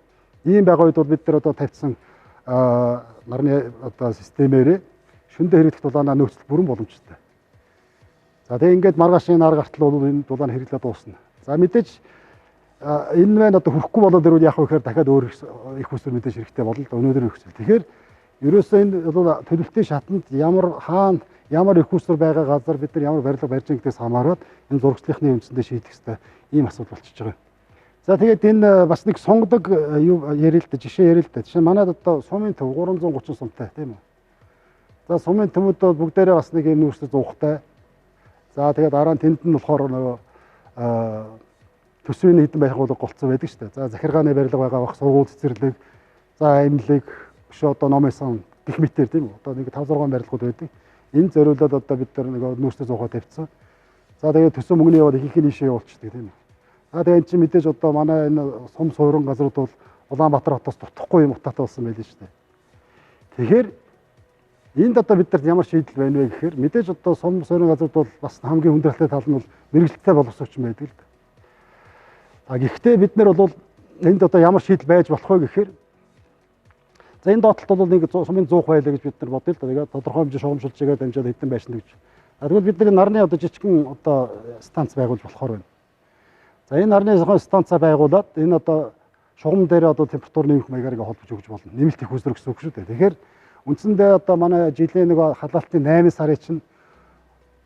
Ийм байгаа үед бол бид нар одоо тавьсан нарны одоо системээр шөндөө хэрэглэх дулаанаа нөөцлөх бүрэн боломжтой. За тэгээ ингээд маргаашийн нар гартал бол энэ дулаан хэрэглээ дуусна. За мэдээж энэ маань одоо хүрхгүй болоод ирвэл яах вэ гэхээр дахиад өөр их усүр мэдээж хэрэгтэй болно л өнөөдөр их усүр. Тэгэхээр ерөөсөө энэ бол төлөвлөлтийн шатанд ямар хаана ямар их усүр байгаа газар бид нар ямар барилга барьж байгаа гэдгээс хамаарат энэ зурагчлалын үндсэндээ шийдэх хэрэгтэй ийм асуудал болчихж байгаа. За тэгээд энэ бас нэг сонгодог юу ярил л да жишээ ярил л да. Жишээ манайд одоо сумын төв 330 сумтай тийм үү. За сумын төвүүд бол бүгдээрээ бас нэг юм нүүрстэй зуухтай. За тэгээд дараа нь тэнд нь болохоор нөгөө төсвийн хэдэн байх болго голцсон байдаг шүү дээ. За захиргааны барилга байгаа бах сургууль цэцэрлэг, за эмнэлэг, биш одоо номын сан гэх мэтэр тийм үү. Одоо нэг 5-6 барилгууд байдаг. Энэ зориулаад одоо бид нар нэг нүүрстэй зуухаа тавьчихсан. За тэгээд төсөө мөнгөний яваад их их нийшээ явуулчихдаг тийм үү. За тэгээд эн чинь мэдээж одоо манай энэ сум суурин газрууд бол Улаанбаатар хотоос дутхгүй юм утаатай болсон байл шүү дээ. Тэгэхээр энд одоо бид нарт ямар шийдэл байна вэ гэхээр мэдээж одоо сум суурин газрууд бол бас хамгийн хүндрэлтэй тал нь бол мэрэгчлэлтэй боловсрогч байдаг л да. А гэхдээ бид нар бол энд одоо ямар шийдэл байж болох вэ гэхээр за энэ доотлолт бол нэг сумын 100 байлаа гэж бид нар бодъё л да. Тэгээд тодорхой хэмжээ шугамшилж байгаа дамжаад хэдэн байшин гэж. Тэгвэл бид нар нарны одоо жижигхэн одоо станц байгуулж болохоор байна. За энэ нарны станцаа байгуулад энэ одоо шугам дээр одоо температур нэмэх маягаар ингээ холбож өгч болно. Нэмэлт их усрах гэсэн үг шүү дээ. Тэгэхээр үндсэндээ одоо манай жилийн нэг халаалтын 8 сарын чинь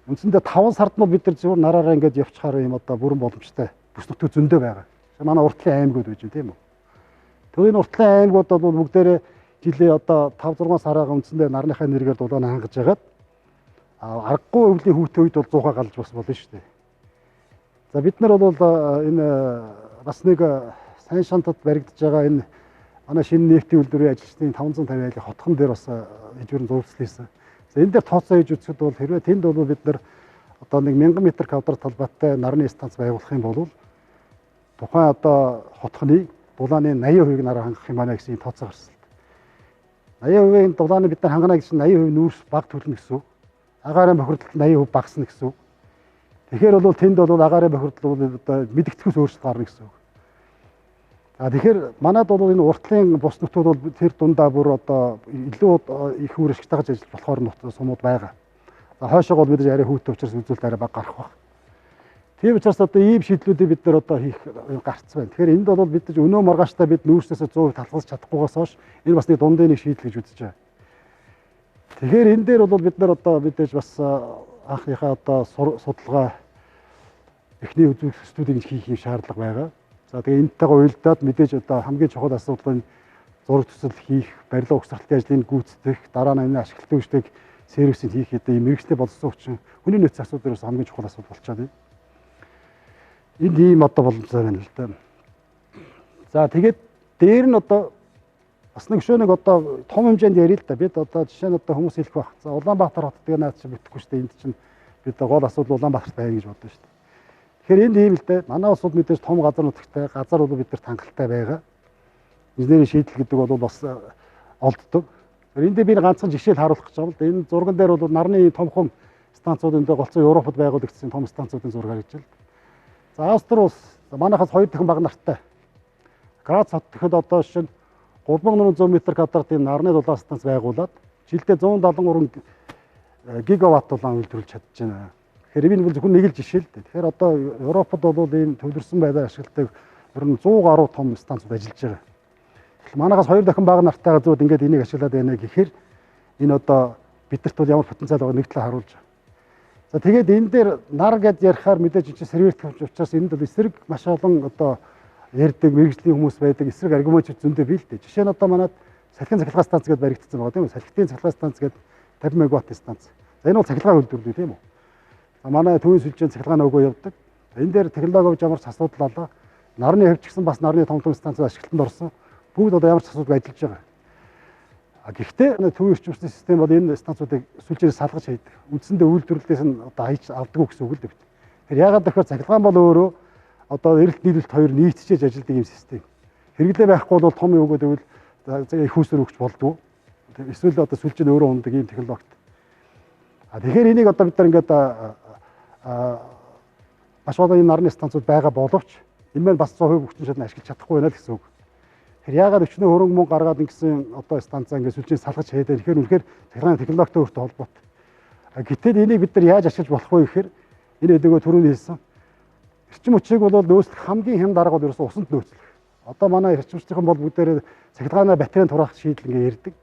үндсэндээ 5 сард нь бид нар зөвхөн нараараа ингээд явчихаар юм одоо бүрэн боломжтой бүс нутаг зөндөө байгаа. Манай уртлын аймагуд байж тийм үү. Тэгээ энэ уртлын аймагуд бол бүгдээрээ жилийн одоо 5-6 сараа үндсэндээ нарныхаа нэрээр дулаан хангаж ягаад аргагүй өвлийн хүүтэй үед бол 100-аа галж бас болно шүү дээ. За бид нар бол энэ бас нэг сайн шантад баригдаж байгаа энэ манай шинэ нефтийн үйлдвэрийн ажилчдын 550 айлын хотхон дээр бас ижүүрэн зурцлээсэн. За энэ дээр тооцоо хийж үзэхэд бол хэрвээ тэнд бол бид нар одоо нэг 1000 м квадрат талбайтай нарны станц байгуулах юм бол тухайн одоо хотхны дулааны 80%-ийг нараа хангах юм байна гэсэн тооцоо гарсан. 80%-ийн дулааны бид нар хангана гэсэн 80% нүүрс баг төлнө гэсэн үг. Агаарын бохирдолд 80% багасна гэсэн үг. Тэгэхээр бол тэнд бол агаарын бохирдол бол одоо мэдгэцгээс өөрчлөлт гарна гэсэн үг. Тэгэхээр манайд бол энэ уртлын бус нутгууд бол тэр дундаа бүр одоо илүү их үр ашигтайгаж ажиллаж болохоор сумууд байгаа. Хойшоогоо бид арай хүүтэй учраас үзүүлэлт арай бага гарах баг. Тийм учраас одоо ийм шийдлүүдийг бид нар одоо хийх гарцсан байна. Тэгэхээр энд бол бид өнөө маргааштай бид нүүрснээсээ 100% талхалж чадахгүйгээс хойш энэ бас нэг дундын нэг шийдэл гэж үзэж байгаа. Тэгэхээр энэ дээр бол бид нар одоо мэдээж бас анхныхаа одоо судалгаа эхний үзүүлэлтүүдийг хийх юм шаардлага байгаа. За тэгээ энэтэйгээ уялдаад мэдээж одоо хамгийн чухал асуудал нь зураг төсөл хийх, барилга угсралтын ажлыг гүйцэтгэх, дараа нь энэ ашиглалтын үйлчлэг сервисийг хийх гэдэг юм мэргэжлийн боловсон хүчин хүний нөөцийн асуудлаас хамгийн чухал асуудал болчиход байна. Энд ийм одоо боломжтой байна л да. За тэгээд дээр нь одоо бас нэг шөнөг одоо том хэмжээнд ярил л да. Бид одоо жишээ нь одоо хүмүүс хэлэх байх. За Улаанбаатар хотод тэгээ наад чинь битгэхгүй шүү дээ. Энд чинь бид гол асуудал Улаанбаатарт байна гэж бодсон шүү дээ. Тэгэхээр энд ийм л да. Манай улс бол мэдээж том газар нутагтай, газар бол бид нар хангалттай байгаа. Инженерийн шийдэл гэдэг бол бас олддог. Энд дээр би ганцхан жишээл харуулах гэж байгаа л да. Энэ зурган дээр бол нарны томхон станцууд энэ голцоо Европод байгуулагдсан том станцуудын зураг харагдаж байна. За Австри улс манайхаас 2 дахин бага нартай. Грац хот гэхэд одоо жишээ нь 3400 м2 тийм нарны дулаан станц байгуулад жилдээ 173 гигаватт дулаан үйлдвэрлэж чадж байна. Тэгэхээр энэ бол зөвхөн нэг л жишээ л дээ. Тэгэхээр одоо Европод бол ийм төвлөрсөн байдлаар ашигладаг ер нь 100 гаруй том станцууд ажиллаж байгаа. Манайхаас 2 дахин бага нартай газрууд ингээд энийг ашиглаад байна гэхээр энэ одоо бидэрт бол ямар потенциал байгааг нэг талаа харуулж байгаа. За тэгээд энэ дээр нар гэж ярихаар мэдээж чи сервер тавьж учраас энд бол эсрэг маш олон одоо ярьдаг мэрэгжлийн хүмүүс байдаг эсрэг аргумент зөндөө бий л дээ. Жишээ нь одоо манайд салхин цахилгаан станц гэдээ баригдсан байгаа тийм үү? Салхитын цахилгаан станц гэдэг 50 мегаватт станц. За энэ бол цахилгаан үйлдвэрлэдэг тийм үү? За манай төвийн сүлжээний цахилгаан өгөө явдаг. Энэ дээр технологи ямар ч асуудал алга. Нарны хэвч гэсэн бас нарны том станцууд ашиглалтанд орсон. Бүгд одоо ямар ч асуудалгүй ажиллаж байгаа. Гэхдээ төвийн эрчимчлийн систем бол энэ станцуудыг сүлжээр салгаж хийдэг. Үндсэндээ үйлдвэрлэлээс нь одоо хайж авдаг гэсэн үг л дээ. Тэгэхээр яагаад гэхээр цахилгаан бол өөрөө одоо эрэлт нийлүүлэлт хоёр нийцчээж ажилладаг юм систем. Хэрэглээ байхгүй бол том өгөөд ивэл их хүсэр өгч болдгоо. Эсвэл одоо сүлжээ нь өөрөө ундаг ийм технологид. Тэгэхээр энийг одоо бид нар ингээд маш олон энэ нарны станцууд байгаа боловч энэ маань бас 100% хүчин чадлыг ашиглаж чадахгүй байна л гэсэн үг. Тэгэхээр яагаад өчнөө хөрөнгө мөнгө гаргаад ингэсэн одоо станцаа ингээд сүлжээ салгаж хийдэг. Тэгэхээр үнэхээр цахилгааны технологитой өөртөө холбоотой. Гэтэл энийг бид нар яаж ашиглаж болох вэ гэхээр энэ өдөөгөө түрүүний хэлсэн эрчим хүчийг бол нөөцлөх хамгийн хэм дарга бол ерөөсөө усанд нөөцлөх. Одоо манай эрчимчдийн бол бүгдээрээ цахилгааны батарейн тураах шийдэл ингээд ярьдаг.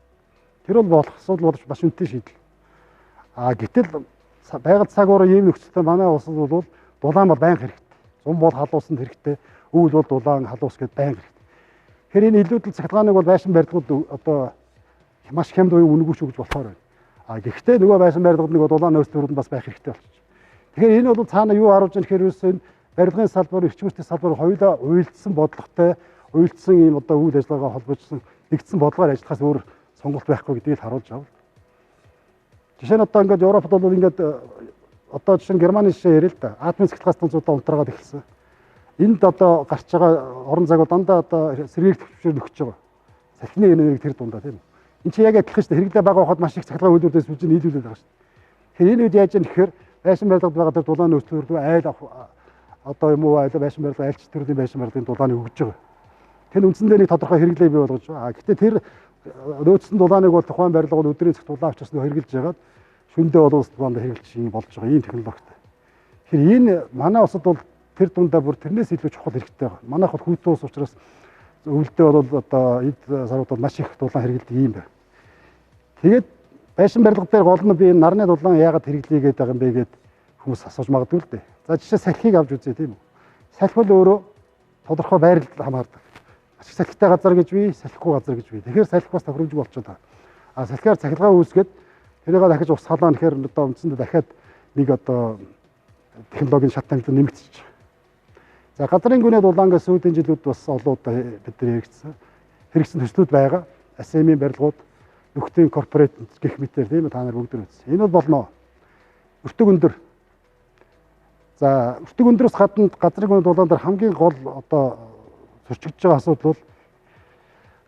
Тэр бол болох асуудал болж маш үнэтэй шийдэл. Гэтэл байгаль цагаараа ийм нөхцөлтэй манай улсад бол дулаан бол байнга хэрэгтэй. Зам бол халуусанд хэрэгтэй. Өвөл бол дулаан халуус гэдээ байнга хэрэгтэй. Тэгэхээр энэ илүүдэл цахилгааныг бол байшин барилгууд одоо маш хямд уян үнэгүй шүү гэж болохоор байна. Гэхдээ нөгөө байшин барилгууд нэг дулаан нөөцлөрүүд бас байх хэрэгтэй болчих. Тэгэхээр энэ бол цаана юу харуулж байгаа гэхээр энэ барилгын салбар, эрчимчдийн салбар хоёулаа уйлдсан бодлоготой, уйлдсан ийм одоо үйл ажиллагаагаа холбоожсон нэгдсэн бодлогоор ажиллахаас өөр сонголт байхгүй гэдгийг харуулж байгаа. Жишээ нь одоо ингээд Европод бол ингээд одоо жишээ нь Германы жишээ ярил л да. Атомын цахилгаан станцуудаа унтраагаад эхэлсэн. Энд одоо гарч байгаа орон зайг дандаа одоо сэргийг төвчээр нөхөж байгаа. Салхины энерги тэр дундаа тийм үү. Энд чи яг адилхан шүү дээ. Хэрэглээ бага байхад маш их цахилгаан үйлдвэрлэлээс үгүй нийлүүлээд байгаа шүү дээ. Тэгэхээр энэ үед яаж яах гэхээр байшин барилгад байгаа тэр дулаан нөөцлөрөө айл одоо юм уу айл байшин барилга айлч төрлийн байшин барилгын дулааныг өгж байгаа. Тэр үндсэндээ нэг тодорхой хэрэглээ бий болгож байгаа. Гэхдээ тэр нөөцсөн дулааныг бол тухайн барилга бол өдрийн цагт дулаан авчирсан хэрэглэж байгаад шүндээ бол улс дулаанд хэрэглэж юм болж байгаа ийм технологитой. Тэгэхээр энэ манай улсад бол тэр дундаа бүр тэрнээс илүү чухал хэрэгтэй байна. Манайх бол хүйтэн ус учраас өвөлдөө бол одоо эд сарууд бол маш их дулаан хэрэглэдэг юм байна. Тэгээд байшин барилга дээр гол нь би энэ нарны дулаан яагаад хэрэглэгээд байгаа юм бэ гэд хүмүүс асууж магадгүй л дээ. За жишээ салхийг авч үзье тийм үү. Салхи бол өөрөө тодорхой байрлал хамаардаг. Ашиг салхитай газар гэж бий, салхигүй газар гэж бий. Тэгэхээр салхи бас тохиромжгүй болчиход байгаа. Салхиар цахилгаан үүсгээд тэрийг дахиж ус халаана гэхээр одоо үндсэндээ дахиад нэг одоо технологийн шат тангил нэмэгдчих. За газрын гүний дулаангаас сүүлийн жилүүд бас олон удаа бид нар хэрэгсэн төслүүд байгаа. АСМ-ийн барилгууд, нөхдийн корпорат гэх мэтээр тийм та нар бүгд үзсэн. Энэ бол болно. Өртөг өндөр. За өртөг өндөрөөс гадна газрын гүний дулаан дээр хамгийн гол одоо зөрчигдөж байгаа асуудал бол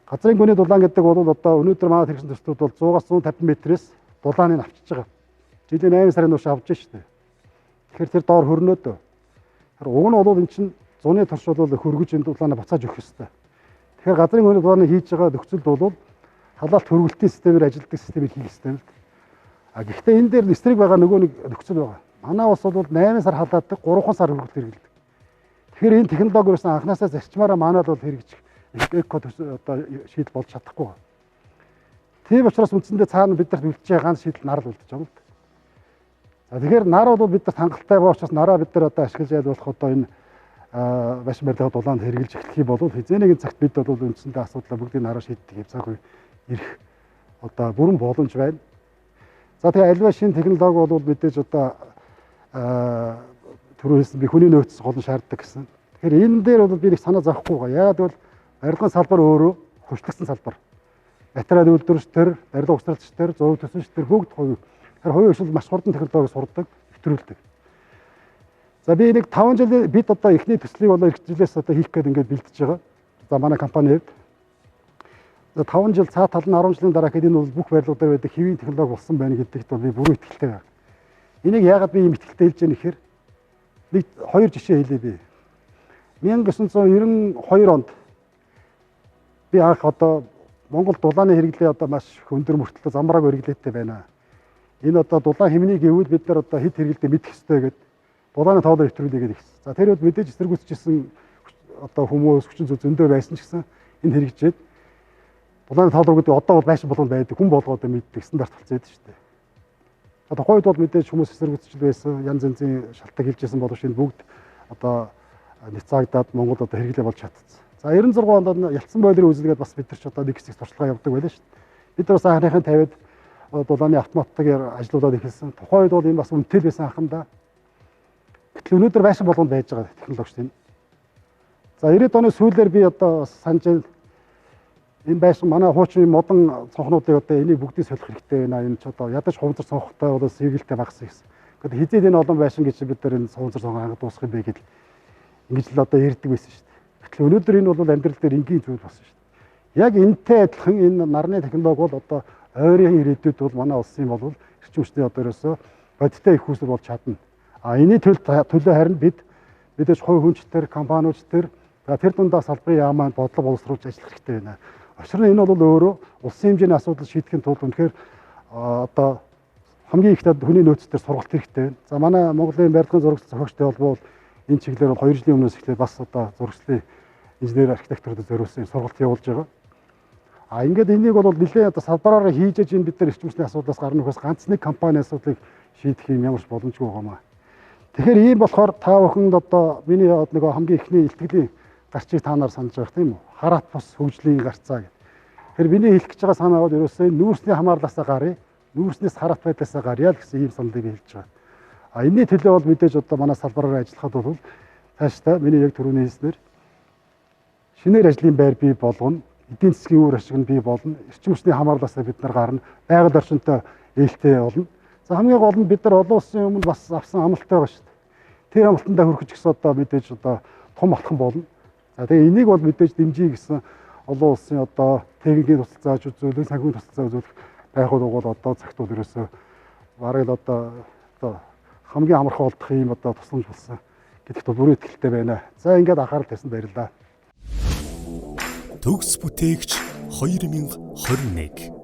газрын гүний дулаан гэдэг бол одоо өнөөдөр манайд хэрэгсэн төслүүд бол 100-аас 150 м-с дулааныг авчиж байгаа. Жилийн 8 сарын турш авч байна шүү дээ. Тэгэхээр тэр доор хөрнөөд. Тэр уг нь бол эн чинь зуны турш бол хөргөж энэ дулаанаа буцааж өгөх ёстой. Тэгэхээр газрын хөрөнгө дулааны хийж байгаа нөхцөлд бол халаалт хөргөлтийн системээр ажилладаг системийг хийх ёстой л. Гэхдээ энэ дээр эсрэг байгаа нөгөө нэг нөхцөл байгаа. Манай улс бол 8 сар халаадаг, 3 сар хөргөлт хэрэглэдэг. Тэгэхээр энэ технологиос анханасаа зарчмаараа манад бол хэрэгжих эко одоо шийдэл болж чадахгүй. Тийм учраас үндсэндээ цаана бид нарт үлдэж байгаа ганц шийдэл нар л үлдэж байгаа юм л. За тэгэхээр нар бол бидэрт хангалттай байгаа учраас нараа бид нар одоо ашиглаж айлуулах одоо энэ баш барилгын дулаанд хэрэгжилж эхлэх юм бол хизээ нэгэн цагт бид бол үндсэндээ асуудлаа бүгдийг нараа шийддэг хэв цаг үе ирэх одоо бүрэн боломж байна. За тэгээ альва шинэ технологи бол мэдээж одоо түрүү хэлсэн би хүний нөөц гол нь шаарддаг гэсэн. Тэгэхээр энэ дээр бол би нэг санаа зовхгүй байгаа. Яагаад бол барилгын салбар өөрөө хөгжлөсөн салбар. Материал үйлдвэрч төр, барилга угсралч төр, зураг төсөлч төр бүгд хувь. Тэгэхээр хувийн хөгжил маш хурдан технологи сурдаг, нэвтрүүлдэг. За би нэг 5 жил бид одоо эхний төслийг болоо эх жилээс одоо хийх гээд ингээд бэлдэж байгаа. За манай компани хувьд 5 жил цаа тал нь 10 жилийн дараа хэд энэ бол бүх барилга дээр байдаг хэвийн технологи болсон байна гэдэгт бол би бүрэн итгэлтэй байна. Энийг яагаад би ийм итгэлтэй хэлж байгаа нэхэр нэг 2 жишээ хэлье би. 1992 онд би анх одоо Монгол дулааны хэрэглээ одоо маш өндөр мөртлөө замбрааг хэрэглээтэй байна. Энэ одоо дулаан хэмнээ гэвэл бид нар одоо хэд хэрэглэдэг мэдэх ёстой гэдэг дулааны тоолоор нэвтрүүлээ гэдэг. За тэр үед мэдээж эсэргүүцчихсэн одоо хүмүүс хүчин зүйл зөндөө байсан ч гэсэн энэ хэрэгжээд дулааны тоолоор гэдэг одоо бол байшин болгонд байдаг хүн болгоод мэддэг стандарт болцсон байдаг шүү дээ. За тухайд бол мэдээж хүмүүс эсэргүүцчил байсан янз янзын шалтгаан хэлжсэн боловч энэ бүгд одоо няцаагдаад Монгол одоо хэрэглээ болж чадсан. За 96 онд ялцсан бойлрын үзэлгээд бас бид нар ч одоо нэг хэсэг туршлагаа явуулдаг байлаа шүү дээ. Бид нар бас анхныхын тавиад дулааны автоматтаар ажиллаулаад эхэлсэн. Тухайд бол энэ бас үнэтэй л байсан анхандаа. Гэтэл өнөөдөр байшин болгонд байж байгаа технологич тийм. За 90-ад оны сүүлээр би одоо санаж энэ байшин манай хуучин модон цонхнуудыг одоо энийг бүгдийг солих хэрэгтэй байна. Энэ ч одоо ядаж хувцар цонхтой бол сэргэлтээ багассан гэсэн. Гэхдээ хизээд энэ олон байшин гэж бид нар энэ хувцар цонхоо хангад дуусгах юм бэ гэдэл ингэж л одоо ярьдаг байсан шүү дээ. Гэтэл өнөөдөр энэ бол амьдрал дээр энгийн зүйл болсон шүү дээ. Яг энэтэй адилхан энэ нарны технологи бол одоо ойрын ирээдүйд бол манай улсын бол эрчим хүчний одоо ерөөсөө бодиттой их хүсэл болж чадна. Энэний төлөө харин бид мэдээж хувь хүнчтэр, компаниуч төр тэр дундаа салбарын яамаа бодлого боловсруулж ажиллах хэрэгтэй байна. Учир нь энэ бол өөрөө улсын хэмжээний асуудал шийдэхин тулд үнэхээр одоо хамгийн ихдээ хүний нөөцтэй сургалт хэрэгтэй байна. За манай Монголын барилгын зурагч зохиогчтой холбоо энэ чиглэлээр 2 жилийн өмнөөс эхлээд бас одоо зурагчлалын инженер архитекторууд зориулсан сургалт явуулж байгаа. Ингээд энийг бол нэлээд одоо салбараараа хийж аж энэ бид нар эрчим хүчний асуудлаас гарна ухаас ганц нэг компани асуудлыг шийдэх юм ямар ч боломжгүй байгаамаа. Тэгэхээр ийм болохоор та бүхэнд одоо миний нөгөө хамгийн ихний илтгэлийн гарчийг та нар санаж байгаа тийм үү? Хараат бус хөгжлийн гарцаа гэдэг. Тэгэхээр миний хэлэх гэж байгаа санаа бол ерөөсөө нүүрсний хамаарлаасаа гарыг, нүүрснээс хараат байдлаасаа гарья л гэсэн ийм саналыг хэлж байгаа. Энэний төлөө бол мэдээж одоо манай салбараар ажиллахад бол цаашдаа миний яг түрүүний хэлснээр шинээр ажлын байр бий болгоно, эдийн засгийн үр ашиг нь бий болно, эрчим хүчний хамаарлаасаа бид нар гарна, байгаль орчинтой ээлтэй болно. За хамгийн гол нь бид нар олон улсын өмнө бас авсан амлалт байгаа шүү дээ. Тэр амлалтандаа хүрэх гэсэн одоо мэдээж одоо том алхам болно. За тэгээ энийг бол мэдээж дэмжиж гэсэн олон улсын одоо техникийн тусалцаа үзүүлэх, санхүүгийн тусалцаа үзүүлэх байгууллага бол одоо цагт бол ерөөсөө бараг л одоо хамгийн амархан олдох юм одоо тусламж болсон гэдэгт бүрэн итгэлтэй байна. За ингээд анхаарал тавьсан баярлалаа. Төгс бүтээгч 2021